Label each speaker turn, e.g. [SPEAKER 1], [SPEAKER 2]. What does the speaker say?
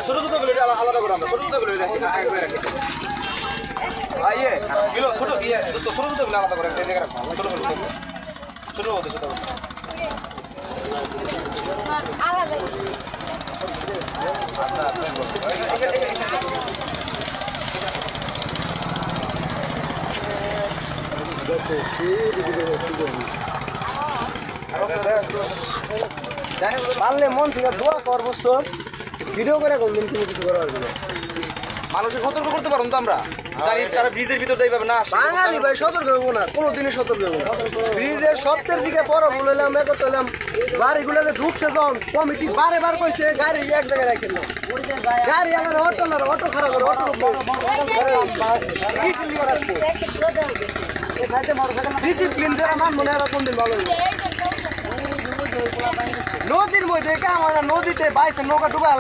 [SPEAKER 1] ছোট ছোট গুলো আলাদা করে আমরা ছোট ছোট গুলো ইয়ে গুলো ছোট ইয়ে ছোট ছোট গুলো আলাদা করে এই জায়গায় রাখো ছোট ছোট ছোট হতে ছোট
[SPEAKER 2] আলাদা
[SPEAKER 3] পারলে মন থেকে দোয়া করবো ভিডিও করে করবেন তুমি কিছু করার জন্য
[SPEAKER 1] মানুষকে সতর্ক করতে পারুন তো আমরা জানি তারা ব্রিজের ভিতর যাইবে না
[SPEAKER 3] বাঙালি ভাই সতর্ক হবো না কোনোদিনই সতর্ক হবো না ব্রিজের সত্যের দিকে বড় বললাম একত হলাম গাড়িগুলোতে ঢুকছে যখন কমিটি বারে বার কইছে গাড়ি এক জায়গায় রাখেন না গাড়ি আমার অটো খারাপ করে অটো ডিসিপ্লিন যারা মানবো না এরা কোনদিন ভালো নদীর মধ্যে আমার নদীতে বাইসে নৌকা ডুবা